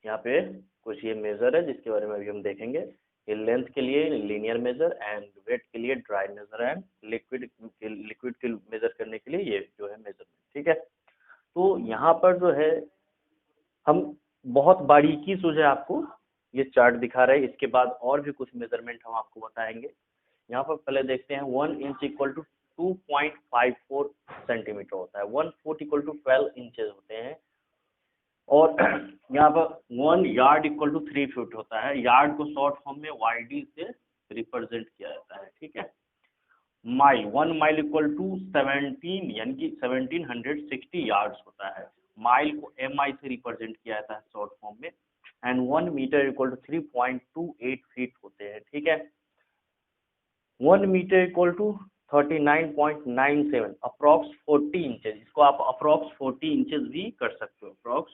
यहाँ पे कुछ ये मेजर है जिसके बारे में अभी हम देखेंगे। ये लेंथ के लिए लीनियर मेजर एंड वेट के लिए ड्राई मेजर एंड लिक्विड के मेजर करने के लिए ये जो है मेजरमेंट, ठीक है। तो यहाँ पर जो है हम बहुत बारीकी से जो है आपको ये चार्ट दिखा रहे हैं, इसके बाद और भी कुछ मेजरमेंट हम आपको बताएंगे। यहाँ पर पहले देखते हैं 1 इंच इक्वल टू 2.54 सेंटीमीटर होता है, 1 फुट इक्वल टू 12 इंचेस होते हैं, और यहाँ पर 1 यार्ड इक्वल टू 3 फीट होता है। यार्ड को शॉर्ट फॉर्म में YD से रिप्रेजेंट किया जाता है, ठीक है। माइल, 1 माइल इक्वल टू 17 यानी कि 1760 यार्ड्स होता है। माइल को MI से रिप्रेजेंट किया जाता है शॉर्ट फॉर्म में। And 1 metre equal to 3.28 feet होते हैं, ठीक है। 1 metre equal to 39.97 approx 40 inches, इसको आप अप्रॉक्स 40 इंचेस भी कर सकते हो, approx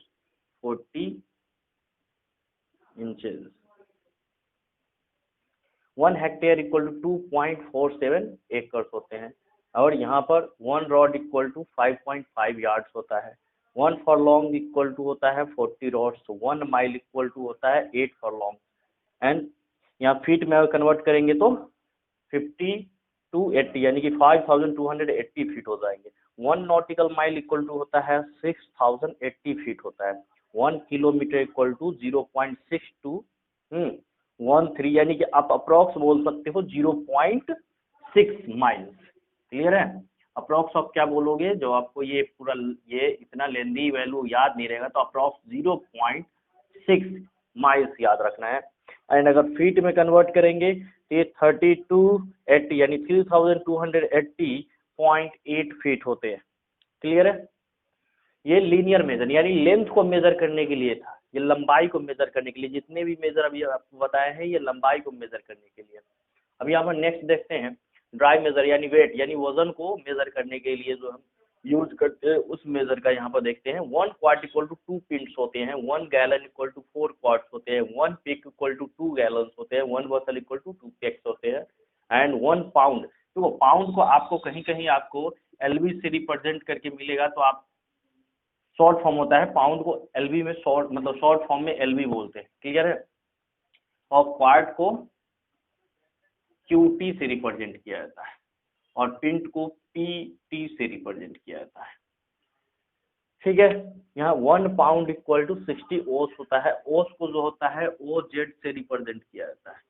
40 inches. 1 hectare equal to 2.47 acres होते हैं। और यहाँ पर 1 रॉड इक्वल टू 5.5 यार्ड्स होता है। 1 फॉरलॉन्ग इक्वल टू होता है 40 रॉड्स। 1 माइल इक्वल टू होता है 8 फॉरलॉन्ग। एंड यहाँ फीट में अगर कन्वर्ट करेंगे तो 50 to 80 यानी कि 5280 फीट हो जाएंगे। 1 नॉटिकल माइल इक्वल टू होता है 6080 फीट होता है। 1 किलोमीटर इक्वल टू 0.62 13 यानी कि आप अप्रॉक्स बोल सकते हो 0.6 माइल्स। क्लियर है? अप्रॉक्स आप क्या बोलोगे, जो आपको ये पूरा ये इतना लेंदी वैल्यू याद नहीं रहेगा तो अप्रॉक्स 0.6 माइल्स याद रखना है। एंड अगर फीट में कन्वर्ट करेंगे तो ये 3280 यानी 3280.8 फीट होते हैं। क्लियर है? ये लीनियर मेजर यानी लेंथ को मेजर करने के लिए था, ये लंबाई को मेजर करने के लिए। जितने भी मेजर अभी आपको बताए हैं ये लंबाई को मेजर करने के लिए। अब यहाँ पर नेक्स्ट देखते हैं ड्राई मेजर यानी वेट यानी वजन को मेजर करने के लिए जो हम यूज करते हैं उस मेजर का यहाँ पर देखते हैं। 1 क्वार्ट इक्वल टू 2 पिंट्स होते हैं। 1 गैलन इक्वल टू 4 क्वार्ट्स होते हैं। 1 पिक इक्वल टू 2 गैलन्स होते हैं। 1 बॉटल इक्वल टू 2 पिक्स होते हैं। एंड 1 पाउंड, तो पाउंड को आपको कहीं कहीं आपको LV से रिप्रेजेंट करके मिलेगा, तो आप शॉर्ट फॉर्म होता है पाउंड को LV में शॉर्ट मतलब शॉर्ट फॉर्म में LV बोलते हैं। क्लियर है? और क्वार्ट को QT से रिप्रेजेंट किया जाता है और पिंट को PT से रिप्रेजेंट किया जाता है। ठीक है, यहाँ 1 पाउंड इक्वल टू 60 ओस होता है। ओस को जो होता है OZ से रिप्रेजेंट किया जाता है।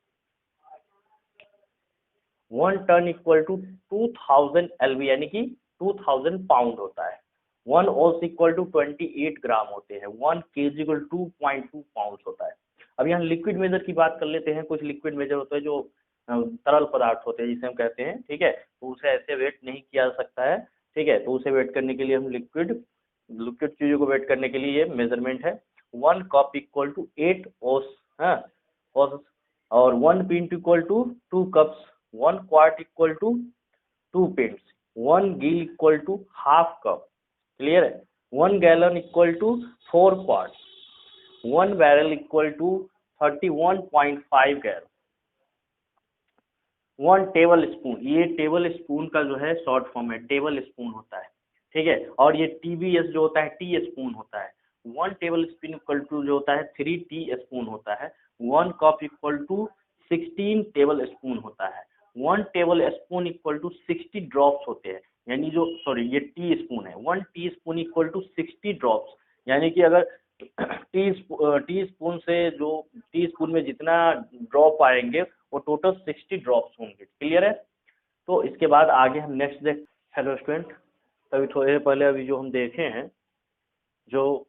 1 टन इक्वल टू 2000 LV यानी कि 2000 पाउंड होता है। 1 ओस इक्वल टू 28 ग्राम होते हैं। 1 kg इक्वल 2.2 पाउंड होता है। अब यहाँ लिक्विड मेजर की बात कर लेते हैं। कुछ लिक्विड मेजर होते हैं जो तरल पदार्थ होते हैं जिसे हम कहते हैं, ठीक है, तो उसे ऐसे वेट नहीं किया जा सकता है। ठीक है, तो उसे वेट करने के लिए हम लिक्विड चीजों को वेट करने के लिए ये मेजरमेंट है। 1 कप इक्वल टू 8 ओस, ओस, और 1 pint equal to 2 cups. 1 quart equal to 2 pints. 1 gill equal to half cup. Clear है? 1 gallon equal to 4 quart. 1 barrel equal to 31.5 gallon. 1 tablespoon, ये टेबल स्पून का जो है शॉर्ट फॉर्म है, tablespoon होता है। ठीक है, और ये TBS जो होता है टी स्पून होता है। 1 टेबल स्पून इक्वल टू जो होता है 3 टी स्पून होता है। 1 cup equal to 16 tablespoon होता है। 1 tablespoon equal to 60 drops होते हैं, यानी जो सॉरी ये टी स्पून है। 1 teaspoon equal to 60 drops, यानी कि अगर टी स्पून से जो टी स्पून में जितना ड्रॉप आएंगे वो टोटल 60 ड्रॉप्स होंगे। क्लियर है? तो इसके बाद आगे हम नेक्स्ट देख। हेलो स्टूडेंट, तभी थोड़े देर पहले अभी जो हम देखे हैं जो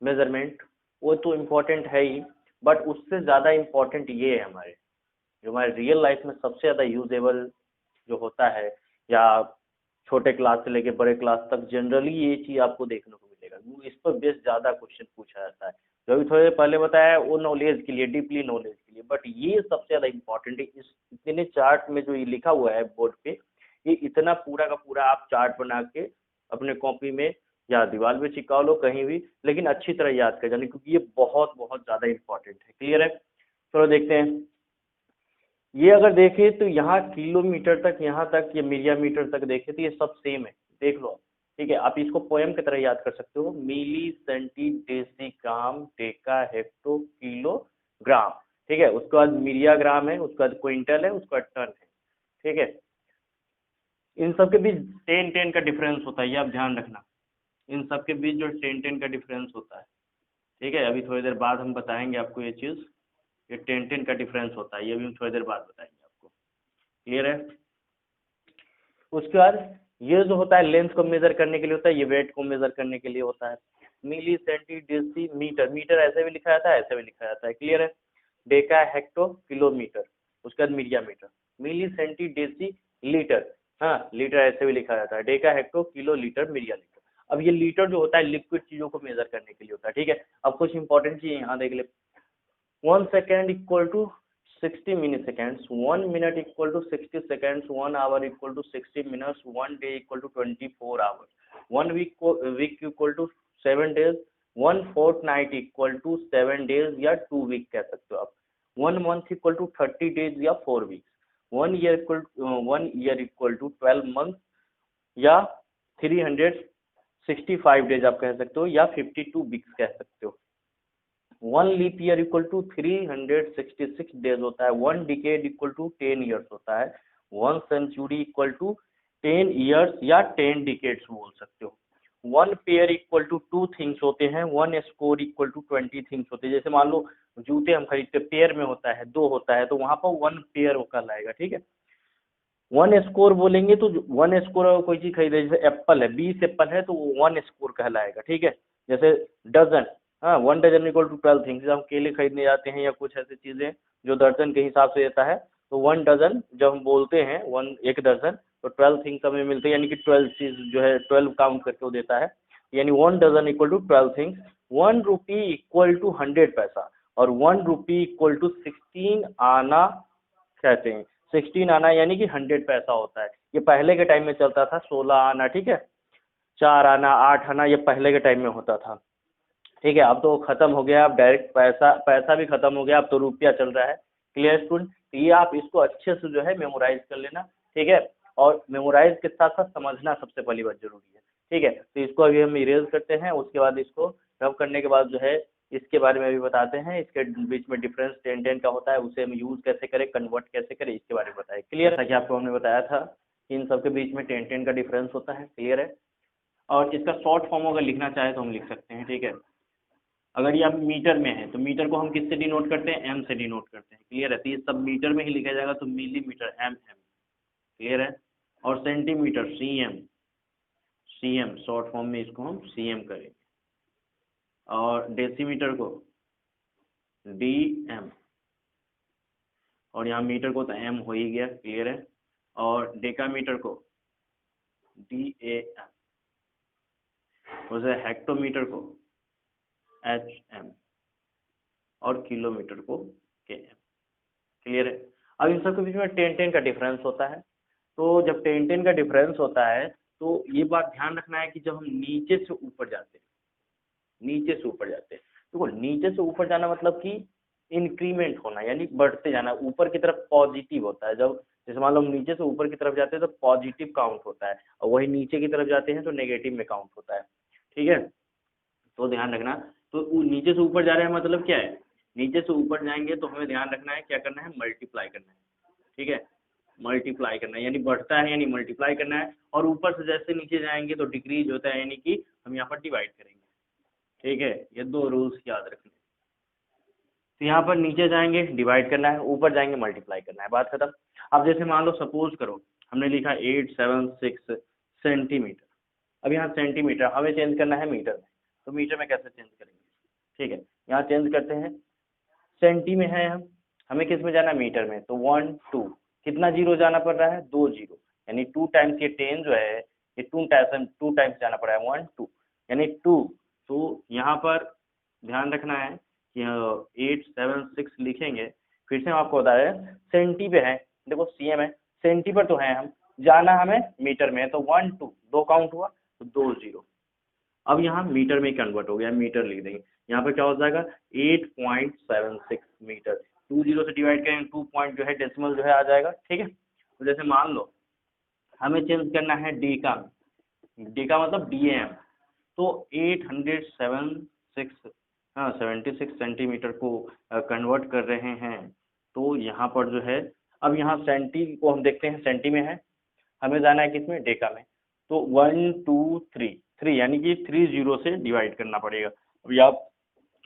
मेजरमेंट, वो तो इम्पोर्टेंट है ही, बट उससे ज़्यादा इम्पोर्टेंट ये है हमारे जो हमारे रियल लाइफ में सबसे ज़्यादा यूजेबल जो होता है, या छोटे क्लास से लेके बड़े क्लास तक जनरली ये चीज़ आपको देखने को मिलेगा। इस पर बेस ज़्यादा क्वेश्चन पूछा जाता है। जो अभी थोड़े पहले बताया वो नॉलेज के लिए, डीपली नॉलेज के लिए, बट ये सबसे ज़्यादा इम्पोर्टेंट है। इस इतने चार्ट में जो ये लिखा हुआ है बोर्ड पे, ये इतना पूरा का पूरा आप चार्ट बना के अपने कॉपी में या दीवार पे चिपका लो कहीं भी, लेकिन अच्छी तरह याद कर जाने, क्योंकि ये बहुत बहुत ज़्यादा इम्पोर्टेंट है। क्लियर है? चलो देखते हैं। ये अगर देखें तो यहाँ किलोमीटर तक, यहाँ तक, ये मिलियमीटर तक देखें तो ये सब सेम है। देख लो, ठीक है, आप इसको पोएम की तरह याद कर सकते हो, milli centi decigram deca hecto kilogram. ठीक है, उसके बाद मिलियाग्राम है, उसके बाद क्विंटल है, उसके बाद टन है। ठीक है, इन सब के बीच 10-10 का डिफरेंस होता है, ये आप ध्यान रखना। इन सब के बीच जो 10-10 का डिफरेंस होता है। ठीक है, अभी थोड़ी देर बाद हम बताएंगे आपको ये चीज़, ये 10-10 का डिफरेंस होता है, ये भी हम थोड़ी देर बाद बताएंगे आपको। क्लियर है? उसके बाद ये जो होता है लेंथ को मेजर करने के लिए होता है, ये वेट को मेजर करने के लिए होता है। मिली सेंटी डेसी मीटर, मीटर ऐसे भी लिखा जाता है, ऐसे भी लिखा जाता है। क्लियर है? डेका हेक्टो किलोमीटर, उसके बाद मीडिया मीटर। मिली सेंटी डेसी लीटर, हाँ लीटर ऐसे भी लिखा जाता है। Deka hecto kilo litre media litre. अब ये लीटर जो होता है लिक्विड चीजों को मेजर करने के लिए होता है। ठीक है, अब कुछ इंपॉर्टेंट चीज यहाँ देख ले। 1 second equal to 60 milliseconds, 1 minute equal to 60 seconds, 1 hour equal to 60 minutes, 1 day equal to 24 hours, 1 week equal to 7 days, 1 fortnight equal to 7 days या 2 week कह सकते हो आप, 1 month equal to 30 days या 4 weeks, 1 year equal to 12 months या 365 days आप कह सकते हो, या 52 weeks कह सकते हो। 1 leap year equal to 366 days होता है। 1 डिकेड इक्वल टू 10 ईयर्स होता है। 1 सेंचुरी इक्वल टू 10 ईयर्स या 10 डिकेड्स बोल सकते हो। 1 पेयर इक्वल टू 2 थिंग्स होते हैं। 1 स्कोर इक्वल टू 20 थिंग्स होते हैं। जैसे मान लो जूते हम खरीदते पेयर में होता है, 2 होता है, तो वहां पर 1 पेयर कहलाएगा। ठीक है, 1 स्कोर बोलेंगे तो 1 स्कोर अगर कोई चीज खरीदे, जैसे एप्पल है, 20 एप्पल है तो 1 स्कोर कहलाएगा। ठीक है, जैसे डजन, हाँ 1 डजन इक्वल टू 12 थिंग्स। हम केले खरीदने जाते हैं या कुछ ऐसी चीजें जो दर्जन के हिसाब से देता है, तो 1 डजन जब हम बोलते हैं, 1 दर्जन, तो 12 थिंग्स हमें मिलते हैं, यानी कि 12 चीज जो है 12 काउंट करके वो देता है, यानी 1 dozen equal to 12 things. 1 rupee equal to 100 paisa और 1 रुपी इक्वल टू 16 आना कहते हैं। 16 आना यानी कि 100 पैसा होता है। ये पहले के टाइम में चलता था 16 आना। ठीक है, 4 आना, 8 आना, ये पहले के टाइम में होता था। ठीक है, अब तो खत्म हो गया, अब डायरेक्ट पैसा भी खत्म हो गया, अब तो रुपया चल रहा है। Clear student? ये आप इसको अच्छे से जो है मेमोराइज कर लेना। ठीक है, और मेमोराइज के साथ साथ समझना सबसे पहली बात जरूरी है। ठीक है, तो इसको अभी हम इरेज करते हैं, उसके बाद इसको रब करने के बाद जो है इसके बारे में भी बताते हैं। इसके बीच में डिफरेंस 10-10 का होता है, उसे हम यूज कैसे करें, कन्वर्ट कैसे करें, इसके बारे में बताएं। क्लियर है कि आपको हमने बताया था कि इन सबके बीच में 10-10 का डिफरेंस होता है। क्लियर है? और इसका शॉर्ट फॉर्म अगर लिखना चाहे तो हम लिख सकते हैं। ठीक है, अगर ये आप मीटर में है तो मीटर को हम किससे डिनोट करते हैं, एम से डिनोट करते हैं। क्लियर है? तो ये सब मीटर में ही लिखा जाएगा, तो मिलीमीटर एम एम। क्लियर है? और centimetre C M, C M short form में इसको हम सी एम करेंगे। और डेसीमीटर को डी एम, और यहाँ मीटर को तो एम हो ही गया। क्लियर है? और डेकामीटर को डी ए एम, वैसे हेक्टोमीटर को एच एम, और किलोमीटर को के एम। क्लियर है? अब इन सब के बीच में 10-10 का डिफरेंस होता है। तो जब 10-10 का डिफरेंस होता है तो ये बात ध्यान रखना है कि जब हम नीचे से ऊपर जाते हैं, नीचे से ऊपर जाते हैं, तो नीचे से ऊपर जाना मतलब कि इंक्रीमेंट होना, यानी बढ़ते जाना, ऊपर की तरफ पॉजिटिव होता है। जब जैसे मान लो हम नीचे से ऊपर की तरफ जाते हैं तो पॉजिटिव काउंट होता है, और वही नीचे की तरफ जाते हैं तो नेगेटिव में काउंट होता है। ठीक है, तो ध्यान रखना। तो नीचे से ऊपर जा रहे हैं मतलब क्या है, नीचे से ऊपर जाएंगे तो हमें ध्यान रखना है क्या करना है, मल्टीप्लाई करना है। ठीक है, मल्टीप्लाई करना है, यानी बढ़ता है यानी मल्टीप्लाई करना है। और ऊपर से जैसे नीचे जाएंगे तो डिक्रीज होता है, यानी कि हम यहाँ पर डिवाइड करेंगे। ठीक है, ये 2 रूल्स याद रखने। तो यहाँ पर नीचे जाएंगे डिवाइड करना है, ऊपर जाएंगे मल्टीप्लाई करना है, बात खत्म। अब जैसे मान लो सपोज करो हमने लिखा 876 सेंटीमीटर। अब यहाँ सेंटीमीटर हमें चेंज करना है मीटर में, तो मीटर में कैसे चेंज करेंगे? ठीक है, यहाँ चेंज करते हैं, सेंटी में है हम, हमें किस में जाना है, मीटर में। तो 1 2, कितना जीरो जाना पड़ रहा है, 2 जीरो, यानी 2 टाइम्स ये 10 जो है ये 2 टाइम्स जाना पड़ा है, 1 2 यानी 2। तो यहाँ पर ध्यान रखना है कि 876 लिखेंगे। फिर से हम आपको बता रहे हैं सेंटी पे है, देखो सीएम है, सेंटी पर तो है, हम जाना हमें मीटर में, तो 1 2 2 काउंट हुआ तो 2 जीरो। अब यहाँ मीटर में कन्वर्ट हो गया, मीटर लिख देंगे। यहाँ पर क्या हो जाएगा 8.76 मीटर। 2 जीरो से डिवाइड करेंगे, 2 पॉइंट जो है डेसिमल जो है आ जाएगा। ठीक है, तो जैसे मान लो हमें चेंज करना है डेका में, डेका मतलब DAM, तो 76 सेंटीमीटर को कन्वर्ट कर रहे हैं। तो यहाँ पर जो है, अब यहाँ सेंटी को हम देखते हैं, सेंटी में है, हमें जाना है किसमें, डेका में। तो 1 2 3 यानी कि 30 से डिवाइड करना पड़ेगा। अभी आप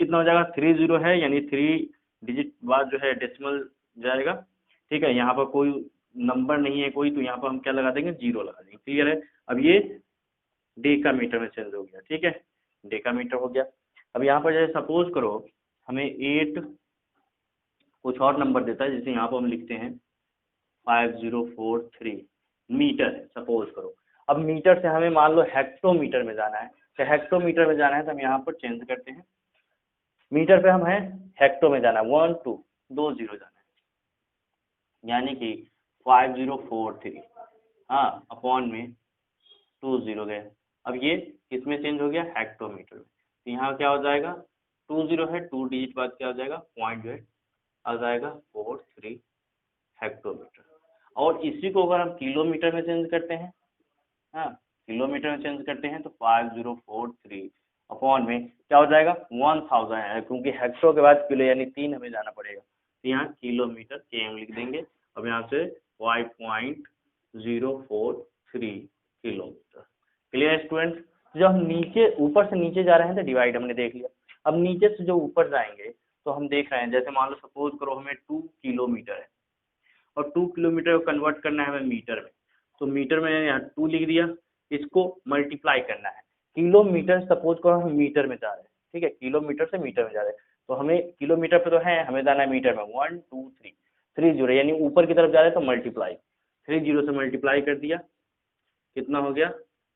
कितना हो जाएगा, 30 है यानी 3 डिजिट बाद जो है डेसिमल जाएगा, ठीक है। यहाँ पर कोई नंबर नहीं है कोई, तो यहाँ पर हम क्या लगा देंगे, 0 लगा देंगे। क्लियर है। अब ये डेका मीटर में चेंज हो गया, ठीक है, डेका मीटर हो गया। अब यहाँ पर जैसे सपोज करो हमें 8 कुछ और नंबर देता है, जैसे यहाँ पर हम लिखते हैं 5043 मीटर, सपोज करो। अब मीटर से हमें मान लो हेक्टोमीटर में जाना है, तो हेक्टोमीटर में जाना है तो हम यहाँ पर चेंज करते हैं, मीटर पे हम हैं, हेक्टो में जाना है, 1 2 2 0 जाना है, यानी कि 5043, हाँ, अपॉन में 20 गए। अब ये किसमें चेंज हो गया, हेक्टोमीटर में। तो यहाँ क्या हो जाएगा, 20 है, 2 डिजिट बाद क्या हो जाएगा, पॉइंट जो है आ जाएगा 43 हेक्टोमीटर। और इसी को अगर हम किलोमीटर में चेंज करते हैं, हाँ, किलोमीटर में चेंज करते हैं, तो 5043 अपॉन में क्या हो जाएगा, 1000 है, क्योंकि हेक्टो के बाद किलो यानी 3 हमें जाना पड़ेगा, तो यहाँ किलोमीटर KM लिख देंगे। अब यहाँ से 5.043 किलोमीटर। क्लियर है स्टूडेंट। जब हम नीचे ऊपर से नीचे जा रहे हैं तो डिवाइड हमने देख लिया। अब नीचे से जो ऊपर जाएंगे तो हम देख रहे हैं, जैसे मान लो सपोज करो हमें 2 किलोमीटर है और 2 किलोमीटर को कन्वर्ट करना है हमें मीटर में, तो मीटर में यहाँ 2 लिख दिया, इसको मल्टीप्लाई करना है। किलोमीटर सपोज करो हम मीटर में जा रहे हैं, ठीक है, किलोमीटर से मीटर में जा रहे हैं, तो हमें किलोमीटर पे तो है, हमें जाना है मीटर में, 1 2 3 30 यानी ऊपर की तरफ जा रहे हैं तो मल्टीप्लाई, 30 से मल्टीप्लाई कर दिया, कितना हो गया,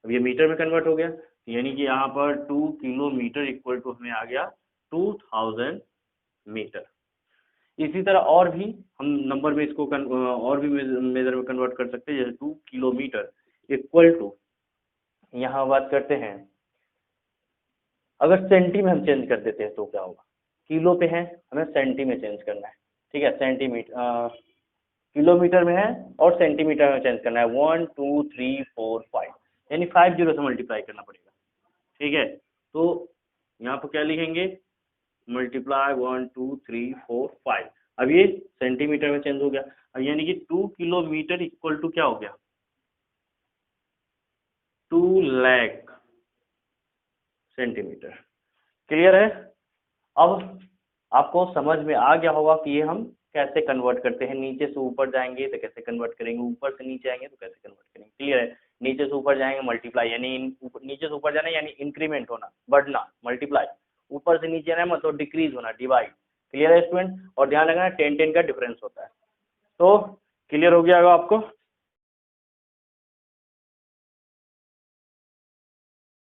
अब ये मीटर में कन्वर्ट हो गया, यानी कि यहाँ पर 2 किलोमीटर इक्वल टू हमें आ गया 2000 मीटर। इसी तरह और भी हम नंबर में इसको और भी मेजर में कन्वर्ट कर सकते हैं, जैसे 2 किलोमीटर इक्वल टू, यहाँ बात करते हैं, अगर सेंटी में हम चेंज कर देते हैं तो क्या होगा, किलो पे है, हमें सेंटी में चेंज करना है, ठीक है, सेंटीमीटर, किलोमीटर में है और सेंटीमीटर में चेंज करना है, 1 2 3 4 5 यानी 50 से मल्टीप्लाई करना पड़ेगा, ठीक है। तो यहाँ पर क्या लिखेंगे, मल्टीप्लाई 1 2 3 4 5, अब ये सेंटीमीटर में चेंज हो गया, अब यानी कि 2 किलोमीटर इक्वल टू क्या हो गया, 2 लाख सेंटीमीटर। क्लियर है। अब आपको समझ में आ गया होगा कि ये हम कैसे कन्वर्ट करते हैं, नीचे से ऊपर जाएंगे तो कैसे कन्वर्ट करेंगे, ऊपर से नीचे आएंगे तो कैसे कन्वर्ट करेंगे। क्लियर है। नीचे से ऊपर जाएंगे मल्टीप्लाई, यानी नीचे से ऊपर जाना यानी इंक्रीमेंट होना, बढ़ना, मल्टीप्लाई, ऊपर से नीचे आना मतलब डिक्रीज होना, डिवाइड। क्लियर है स्टूडेंट। और ध्यान रखना 10 10 का डिफरेंस होता है। तो क्लियर हो गया होगा आपको।